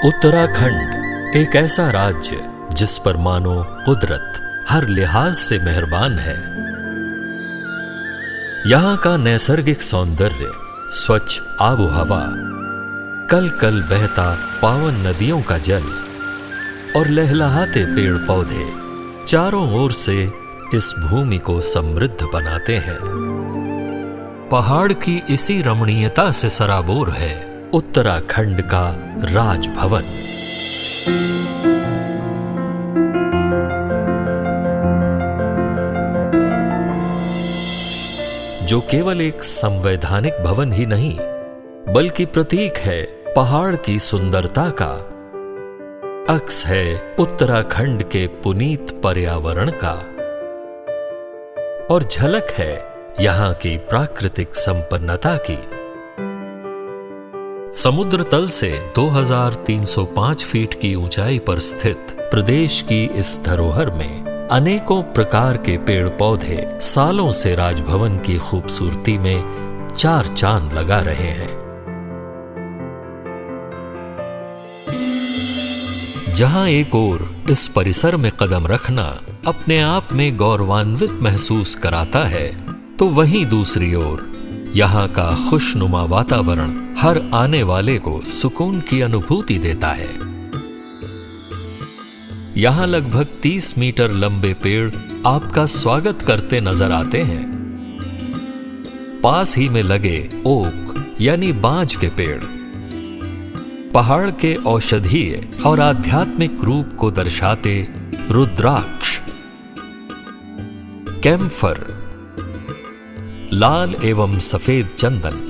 उत्तराखंड एक ऐसा राज्य जिस पर मानो कुदरत हर लिहाज से मेहरबान है। यहाँ का नैसर्गिक सौंदर्य, स्वच्छ आबो हवा, कल कल बहता पावन नदियों का जल और लहलहाते पेड़ पौधे चारों ओर से इस भूमि को समृद्ध बनाते हैं। पहाड़ की इसी रमणीयता से सराबोर है उत्तराखंड का राजभवन। जो केवल एक संवैधानिक भवन ही नहीं बल्कि प्रतीक है पहाड़ की सुंदरता का, अक्स है उत्तराखंड के पुनीत पर्यावरण का और झलक है यहां की प्राकृतिक संपन्नता की। समुद्र तल से 2305 फीट की ऊंचाई पर स्थित प्रदेश की इस धरोहर में अनेकों प्रकार के पेड़ पौधे सालों से राजभवन की खूबसूरती में चार चांद लगा रहे हैं। जहां एक ओर इस परिसर में कदम रखना अपने आप में गौरवान्वित महसूस कराता है, तो वहीं दूसरी ओर यहाँ का खुशनुमा वातावरण हर आने वाले को सुकून की अनुभूति देता है। यहाँ लगभग 30 मीटर लंबे पेड़ आपका स्वागत करते नजर आते हैं। पास ही में लगे ओक यानी बांज के पेड़ पहाड़ के औषधीय और आध्यात्मिक रूप को दर्शाते रुद्राक्ष, कैम्फर, लाल एवं सफेद चंदन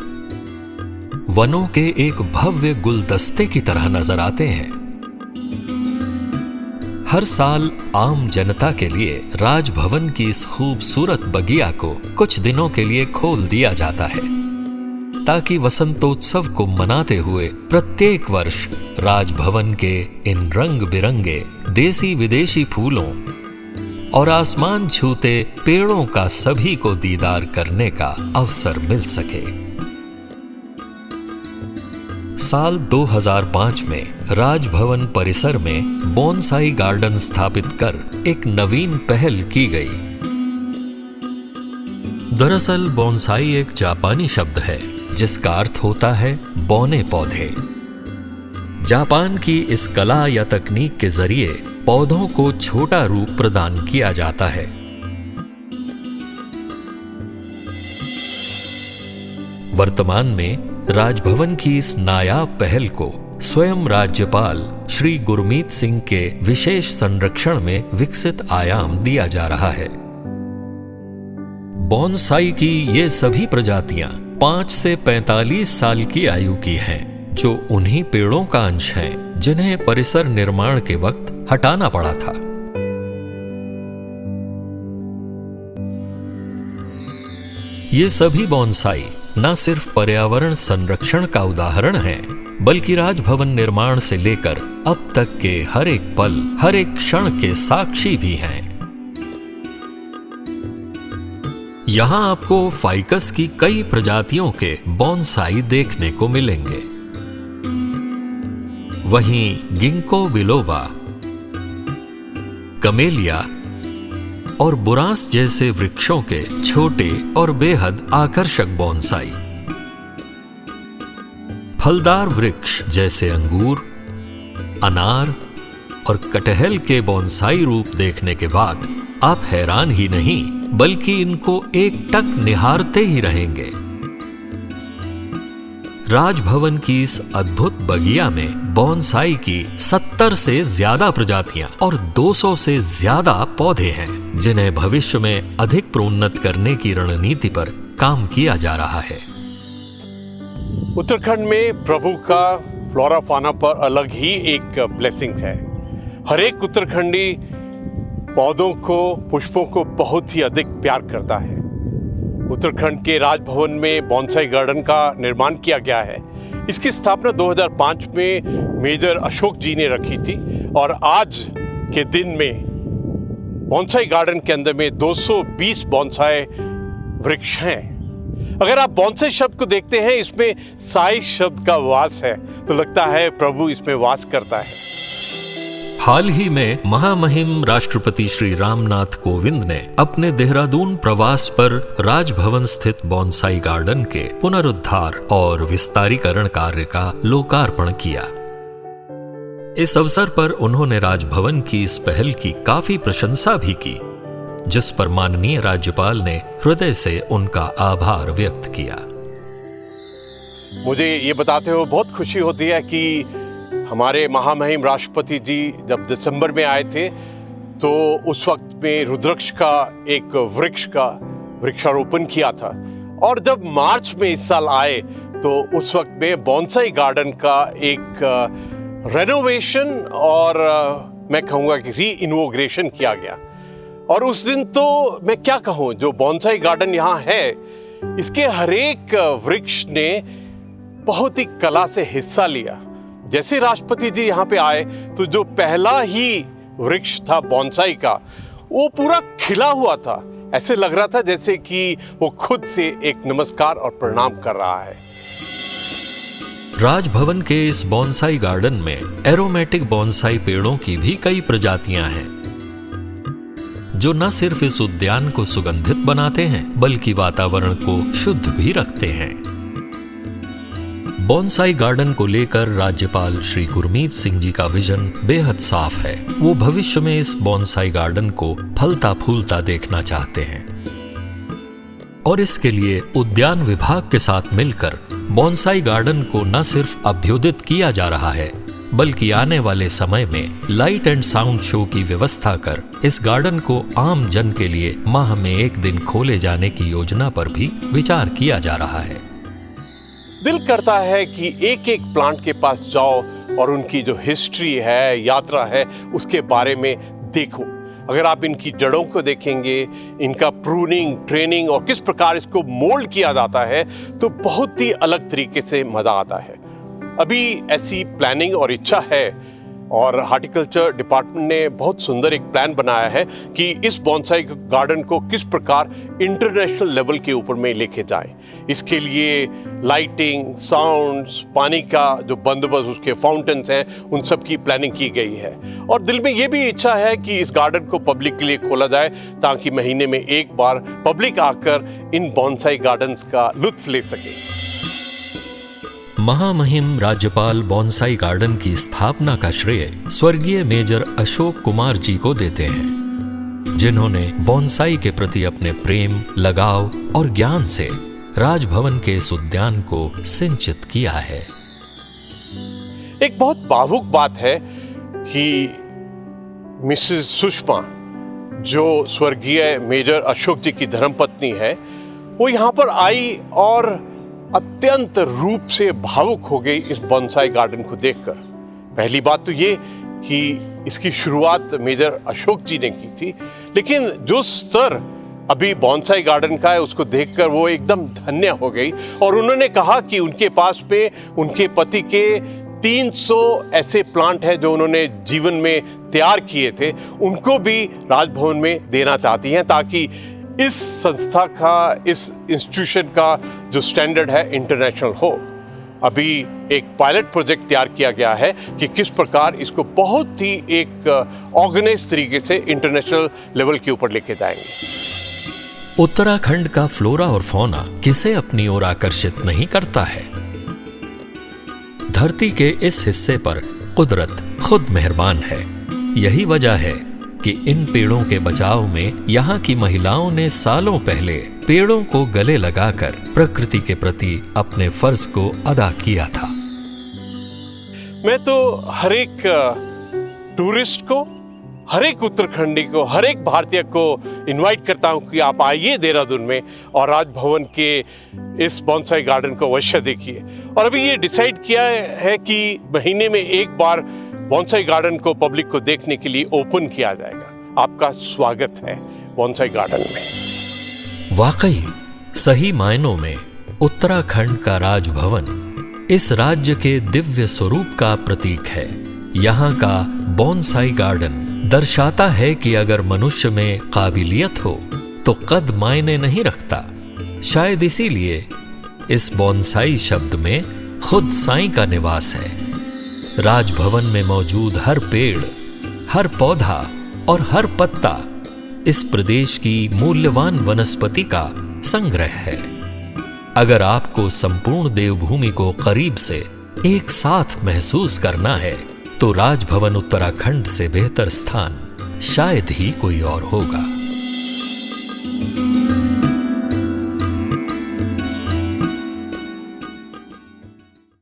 वनों के एक भव्य गुलदस्ते की तरह नजर आते हैं। हर साल आम जनता के लिए राजभवन की इस खूबसूरत बगिया को कुछ दिनों के लिए खोल दिया जाता है, ताकि वसंतोत्सव को मनाते हुए प्रत्येक वर्ष राजभवन के इन रंग बिरंगे देसी विदेशी फूलों और आसमान छूते पेड़ों का सभी को दीदार करने का अवसर मिल सके। साल 2005 में राजभवन परिसर में बोनसाई गार्डन स्थापित कर एक नवीन पहल की गई। दरअसल बोनसाई एक जापानी शब्द है जिसका अर्थ होता है बौने पौधे। जापान की इस कला या तकनीक के जरिए पौधों को छोटा रूप प्रदान किया जाता है। वर्तमान में राजभवन की इस नायाब पहल को स्वयं राज्यपाल श्री गुरमीत सिंह के विशेष संरक्षण में विकसित आयाम दिया जा रहा है। बोनसाई की ये सभी प्रजातियां 5 से 45 साल की आयु की हैं, जो उन्हीं पेड़ों का अंश हैं जिन्हें परिसर निर्माण के वक्त हटाना पड़ा था। ये सभी बोनसाई न सिर्फ पर्यावरण संरक्षण का उदाहरण हैं, बल्कि राजभवन निर्माण से लेकर अब तक के हर एक पल, हर एक क्षण के साक्षी भी हैं। यहां आपको फाइकस की कई प्रजातियों के बोनसाई देखने को मिलेंगे। वहीं गिंको बिलोबा, कमेलिया और बुरांस जैसे वृक्षों के छोटे और बेहद आकर्षक बोनसाई, फलदार वृक्ष जैसे अंगूर, अनार और कटहल के बोनसाई रूप देखने के बाद आप हैरान ही नहीं बल्कि इनको एकटक निहारते ही रहेंगे। राजभवन की इस अद्भुत बगिया में बोनसाई की 70 से ज्यादा प्रजातियां और 200 से ज्यादा पौधे हैं, जिन्हें भविष्य में अधिक प्रोन्नत करने की रणनीति पर काम किया जा रहा है। उत्तराखंड में प्रभु का फ्लोरा फाना पर अलग ही एक ब्लेसिंग है। हर एक उत्तराखंडी पौधों को, पुष्पों को बहुत ही अधिक प्यार करता है। उत्तराखंड के राजभवन में बोनसाई गार्डन का निर्माण किया गया है। इसकी स्थापना 2005 में मेजर अशोक जी ने रखी थी और आज के दिन में बोनसाई गार्डन के अंदर में 220 बोनसाई वृक्ष हैं। अगर आप बॉन्साई शब्द को देखते हैं, इसमें साई शब्द का वास है, तो लगता है प्रभु इसमें वास करता है। हाल ही में महामहिम राष्ट्रपति श्री रामनाथ कोविंद ने अपने देहरादून प्रवास पर राजभवन स्थित बॉन्साई गार्डन के पुनरुद्धार और विस्तारीकरण कार्य का लोकार्पण किया। इस अवसर पर उन्होंने राजभवन की इस पहल की काफी प्रशंसा भी की, जिस पर माननीय राज्यपाल ने हृदय से उनका आभार व्यक्त किया। मुझे ये बताते हुए बहुत खुशी होती है कि हमारे महामहिम राष्ट्रपति जी जब दिसंबर में आए थे, तो उस वक्त में रुद्राक्ष का एक वृक्ष का वृक्षारोपण किया था, और जब मार्च में इस साल आए तो उस वक्त में बॉन्साई गार्डन का एक रेनोवेशन और मैं कहूँगा कि री इनोग्रेशन किया गया। और उस दिन तो मैं क्या कहूँ, जो बॉन्साई गार्डन यहाँ है, इसके हर एक वृक्ष ने बहुत ही कला से हिस्सा लिया। जैसे राष्ट्रपति जी यहाँ पे आए तो जो पहला ही वृक्ष था बॉन्साई का, वो पूरा खिला हुआ था। ऐसे लग रहा था जैसे कि वो खुद से एक नमस्कार और प्रणाम कर रहा है। राजभवन के इस बॉन्साई गार्डन में एरोमेटिक बॉन्साई पेड़ों की भी कई प्रजातियां हैं, जो न सिर्फ इस उद्यान को सुगंधित बनाते हैं, बल्कि वातावरण को शुद्ध भी रखते हैं। बॉन्साई गार्डन को लेकर राज्यपाल श्री गुरमीत सिंह जी का विजन बेहद साफ है। वो भविष्य में इस बॉन्साई गार्डन को फलता फूलता देखना चाहते हैं, और इसके लिए उद्यान विभाग के साथ मिलकर बॉन्साई गार्डन को न सिर्फ अभ्युदित किया जा रहा है, बल्कि आने वाले समय में लाइट एंड साउंड शो की व्यवस्था कर इस गार्डन को आम जन के लिए माह में एक दिन खोले जाने की योजना पर भी विचार किया जा रहा है। दिल करता है कि एक एक प्लांट के पास जाओ और उनकी जो हिस्ट्री है, यात्रा है, उसके बारे में देखो। अगर आप इनकी जड़ों को देखेंगे, इनका प्रूनिंग, ट्रेनिंग और किस प्रकार इसको मोल्ड किया जाता है, तो बहुत ही अलग तरीके से मजा आता है। अभी ऐसी प्लानिंग और इच्छा है, और हार्टिकल्चर डिपार्टमेंट ने बहुत सुंदर एक प्लान बनाया है कि इस बॉन्साई गार्डन को किस प्रकार इंटरनेशनल लेवल के ऊपर में लेके जाएं। इसके लिए लाइटिंग, साउंड्स, पानी का जो बंदोबस्त, उसके फाउंटेन्स हैं, उन सब की प्लानिंग की गई है। और दिल में ये भी इच्छा है कि इस गार्डन को पब्लिक के लिए खोला जाए, ताकि महीने में एक बार पब्लिक आकर इन बॉन्साई गार्डन्स का लुत्फ ले सके। महामहिम राज्यपाल बॉन्साई गार्डन की स्थापना का श्रेय स्वर्गीय मेजर अशोक कुमार जी को देते हैं, जिन्होंने बॉन्साई के प्रति अपने प्रेम, लगाव और ज्ञान से राजभवन के इस उद्यान को सिंचित किया है। एक बहुत भावुक बात है कि मिसेस सुषमा, जो स्वर्गीय मेजर अशोक जी की धर्मपत्नी है, वो यहाँ पर आई और अत्यंत रूप से भावुक हो गई इस बॉन्साई गार्डन को देखकर। पहली बात तो ये कि इसकी शुरुआत मेजर अशोक जी ने की थी, लेकिन जो स्तर अभी बॉन्साई गार्डन का है, उसको देखकर वो एकदम धन्य हो गई। और उन्होंने कहा कि उनके पास में उनके पति के 300 ऐसे प्लांट हैं जो उन्होंने जीवन में तैयार किए थे, उनको भी राजभवन में देना चाहती हैं, ताकि इस संस्था का, इस इंस्टीट्यूशन का जो स्टैंडर्ड है इंटरनेशनल हो। अभी एक पायलट प्रोजेक्ट तैयार किया गया है कि किस प्रकार इसको बहुत ही एक ऑर्गेनाइज तरीके से इंटरनेशनल लेवल के ऊपर लेके जाएंगे। उत्तराखंड का फ्लोरा और फौना किसे अपनी ओर आकर्षित नहीं करता है। धरती के इस हिस्से पर कुदरत खुद मेहरबान है। यही वजह है कि इन पेड़ों के बचाव में यहाँ की महिलाओं ने सालों पहले पेड़ों को गले लगाकर प्रकृति के प्रति अपने फर्ज को अदा किया था। मैं तो हर एक टूरिस्ट को, हर एक उत्तराखंडी को, हर एक भारतीय को इनवाइट करता हूँ कि आप आइए देहरादून में और राजभवन के इस बॉन्साई गार्डन को अवश्य देखिए। और अभी ये डिसाइड किया है कि महीने में एक बार बॉन्साई गार्डन को पब्लिक को देखने के लिए ओपन किया जाएगा। आपका स्वागत है बॉन्साई गार्डन में। वाकई सही मायनों में उत्तराखंड का राजभवन इस राज्य के दिव्य स्वरूप का प्रतीक है। यहाँ का बॉन्साई गार्डन दर्शाता है कि अगर मनुष्य में काबिलियत हो तो कद मायने नहीं रखता, शायद इसीलिए इस बोनसाई शब्द में खुद साईं का निवास है। राजभवन में मौजूद हर पेड़, हर पौधा और हर पत्ता इस प्रदेश की मूल्यवान वनस्पति का संग्रह है। अगर आपको संपूर्ण देवभूमि को करीब से एक साथ महसूस करना है तो राजभवन उत्तराखंड से बेहतर स्थान शायद ही कोई और होगा।